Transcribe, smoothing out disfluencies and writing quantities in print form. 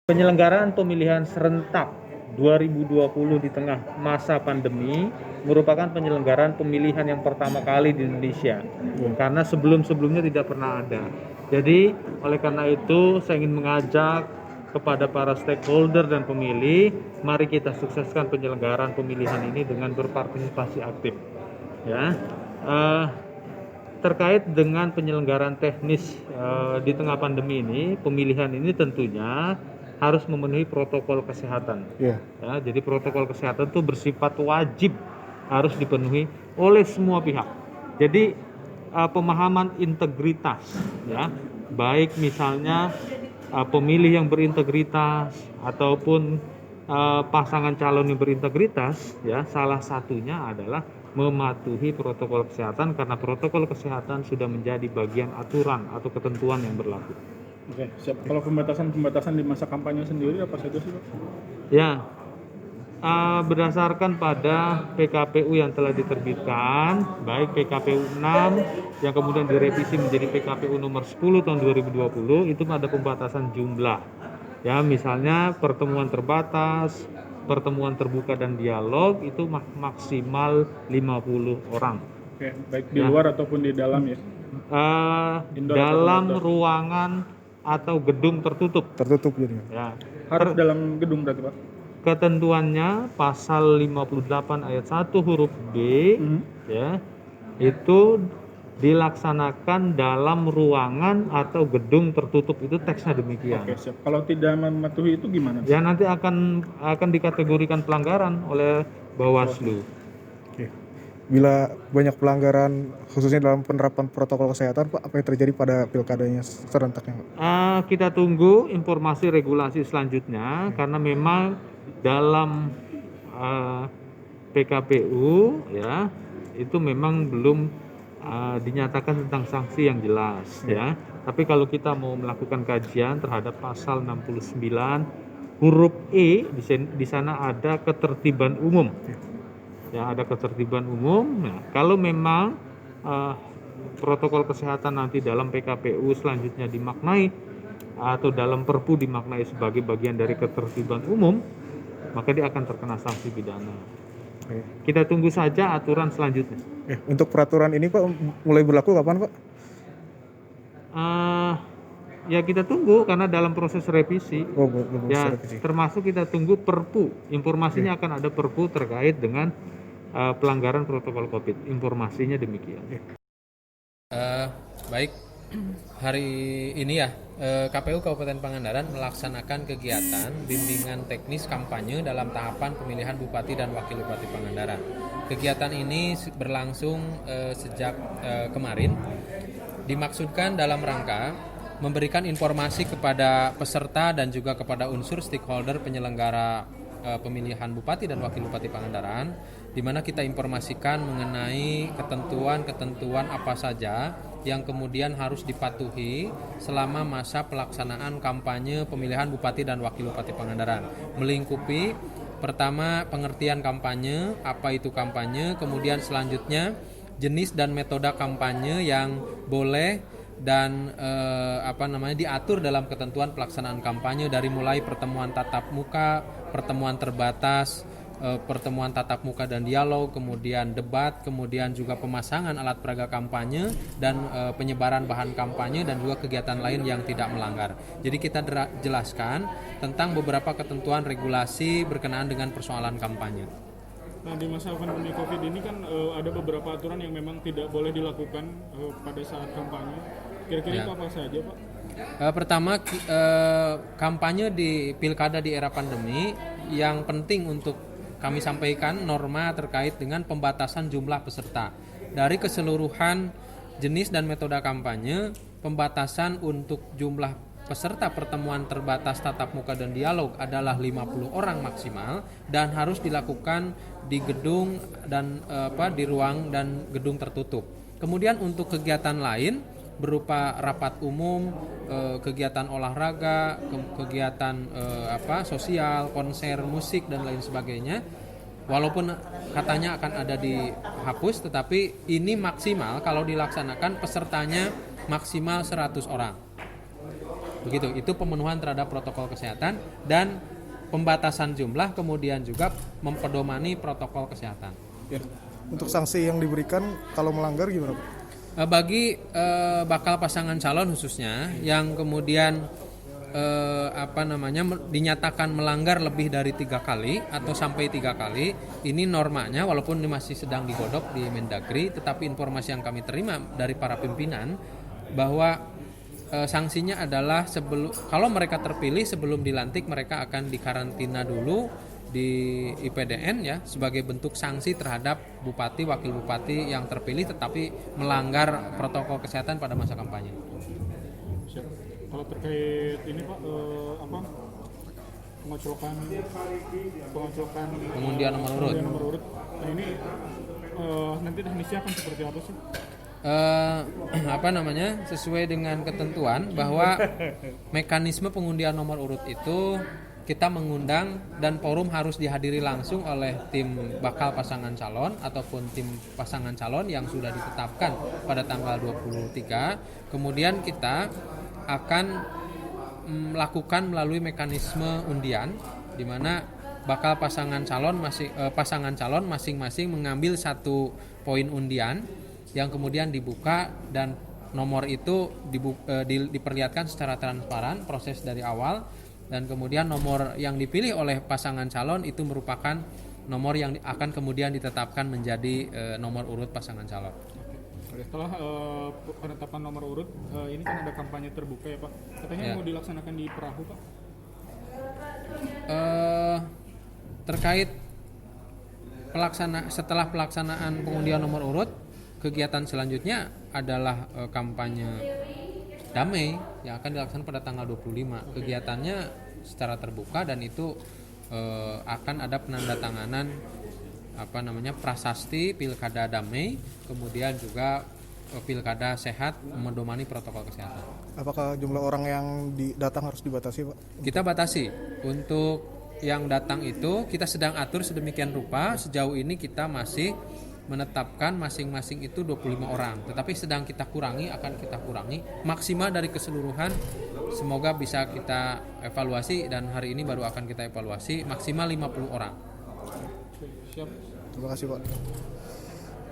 Penyelenggaraan pemilihan serentak 2020 di tengah masa pandemi merupakan penyelenggaraan pemilihan yang pertama kali di Indonesia, karena sebelum-sebelumnya tidak pernah ada. Jadi oleh karena itu saya ingin mengajak kepada para stakeholder dan pemilih, mari kita sukseskan penyelenggaraan pemilihan ini dengan berpartisipasi aktif. Ya, terkait dengan penyelenggaraan teknis di tengah pandemi ini, pemilihan ini tentunya harus memenuhi protokol kesehatan. Ya, jadi protokol kesehatan itu bersifat wajib, harus dipenuhi oleh semua pihak. Jadi pemahaman integritas, ya, baik misalnya pemilih yang berintegritas ataupun pasangan calon yang berintegritas, ya, salah satunya adalah mematuhi protokol kesehatan, karena protokol kesehatan sudah menjadi bagian aturan atau ketentuan yang berlaku. Oke, siap. Kalau pembatasan di masa kampanye sendiri apa saja sih, Pak? Ya, berdasarkan pada PKPU yang telah diterbitkan, baik PKPU 6 yang kemudian direvisi menjadi PKPU nomor 10 tahun 2020, itu ada pembatasan jumlah. Ya, misalnya pertemuan terbatas, pertemuan terbuka dan dialog itu maksimal 50 orang. Oke, baik di luar ataupun di dalam ya? Dalam ruangan atau gedung tertutup. Tertutup jadi. Ya. Harus dalam gedung berarti, Pak? Ketentuannya pasal 58 ayat 1 huruf B, ya, itu dilaksanakan dalam ruangan atau gedung tertutup, itu teksnya demikian. Oke, siap. Kalau tidak mematuhi itu gimana? Ya, nanti akan dikategorikan pelanggaran oleh Bawaslu. Oke. Bila banyak pelanggaran khususnya dalam penerapan protokol kesehatan, Pak, apa yang terjadi pada pilkadanya serentaknya, Pak? Kita tunggu informasi regulasi selanjutnya, karena memang dalam PKPU, ya, itu memang belum dinyatakan tentang sanksi yang jelas, ya. Tapi kalau kita mau melakukan kajian terhadap pasal 69 huruf E, di sana ada ketertiban umum. Ya, ada ketertiban umum. Nah, kalau memang protokol kesehatan nanti dalam PKPU selanjutnya dimaknai atau dalam Perpu dimaknai sebagai bagian dari ketertiban umum, maka dia akan terkena sanksi pidana. Kita tunggu saja aturan selanjutnya. Untuk peraturan ini, Pak, mulai berlaku kapan, Pak? Ya, kita tunggu karena dalam proses revisi. Ya, Revisi. termasuk kita tunggu Perpu. Informasinya akan ada Perpu terkait dengan pelanggaran protokol COVID. Informasinya demikian. Baik, hari ini ya KPU Kabupaten Pangandaran melaksanakan kegiatan bimbingan teknis kampanye dalam tahapan pemilihan Bupati dan Wakil Bupati Pangandaran. Kegiatan ini berlangsung sejak kemarin. Dimaksudkan dalam rangka memberikan informasi kepada peserta dan juga kepada unsur stakeholder penyelenggara pemilihan Bupati dan Wakil Bupati Pangandaran, di mana kita informasikan mengenai ketentuan-ketentuan apa saja yang kemudian harus dipatuhi selama masa pelaksanaan kampanye pemilihan Bupati dan Wakil Bupati Pangandaran. Melingkupi pertama pengertian kampanye, apa itu kampanye, kemudian selanjutnya jenis dan metode kampanye yang boleh dan diatur dalam ketentuan pelaksanaan kampanye, dari mulai pertemuan tatap muka, pertemuan terbatas, pertemuan tatap muka dan dialog, kemudian debat, kemudian juga pemasangan alat peraga kampanye dan penyebaran bahan kampanye, dan juga kegiatan lain yang tidak melanggar. Jadi kita jelaskan tentang beberapa ketentuan regulasi berkenaan dengan persoalan kampanye. Nah, di masa pandemi COVID ini kan ada beberapa aturan yang memang tidak boleh dilakukan pada saat kampanye. Kira-kira itu apa saja, Pak? Pertama, kampanye di pilkada di era pandemi, yang penting untuk kami sampaikan norma terkait dengan pembatasan jumlah peserta. Dari keseluruhan jenis dan metode kampanye, pembatasan untuk jumlah peserta pertemuan terbatas tatap muka dan dialog adalah 50 orang maksimal, dan harus dilakukan di gedung dan di ruang dan gedung tertutup. Kemudian untuk kegiatan lain berupa rapat umum, kegiatan olahraga, kegiatan sosial, konser musik dan lain sebagainya, walaupun katanya akan ada dihapus, tetapi ini maksimal kalau dilaksanakan pesertanya maksimal 100 orang. Begitu, itu pemenuhan terhadap protokol kesehatan dan pembatasan jumlah, kemudian juga mempedomani protokol kesehatan. Ya. Untuk sanksi yang diberikan kalau melanggar gimana, Pak? Bagi bakal pasangan calon khususnya yang kemudian dinyatakan melanggar lebih dari 3 kali atau sampai 3 kali, ini normanya walaupun ini masih sedang digodok di Mendagri, tetapi informasi yang kami terima dari para pimpinan bahwa sanksinya adalah kalau mereka terpilih sebelum dilantik mereka akan dikarantina dulu di IPDN ya sebagai bentuk sanksi terhadap bupati, wakil bupati yang terpilih tetapi melanggar protokol kesehatan pada masa kampanye. Siap. Kalau terkait ini Pak, pengoclokan Pengundian nomor urut. Nah ini nanti teknisnya akan seperti apa sih? Sesuai dengan ketentuan bahwa mekanisme pengundian nomor urut itu kita mengundang dan forum harus dihadiri langsung oleh tim bakal pasangan calon ataupun tim pasangan calon yang sudah ditetapkan pada tanggal 23. Kemudian kita akan melakukan melalui mekanisme undian di mana bakal pasangan calon masing-masing mengambil 1 poin undian yang kemudian dibuka dan nomor itu diperlihatkan secara transparan proses dari awal. Dan kemudian nomor yang dipilih oleh pasangan calon itu merupakan nomor yang akan kemudian ditetapkan menjadi nomor urut pasangan calon. Setelah penetapan nomor urut, ini kan ada kampanye terbuka ya Pak. Katanya mau dilaksanakan di perahu Pak. Terkait setelah pelaksanaan pengundian nomor urut, kegiatan selanjutnya adalah kampanye damai yang akan dilaksanakan pada tanggal 25. Kegiatannya secara terbuka dan itu akan ada penandatanganan prasasti pilkada damai, kemudian juga pilkada sehat memedomani protokol kesehatan. Apakah jumlah orang yang datang harus dibatasi, Pak? Kita batasi. Untuk yang datang itu kita sedang atur sedemikian rupa. Sejauh ini kita masih menetapkan masing-masing itu 25 orang, tetapi sedang kita kurangi maksimal dari keseluruhan. Semoga bisa kita evaluasi dan hari ini baru akan kita evaluasi maksimal 50 orang. Siap. Terima kasih, Pak.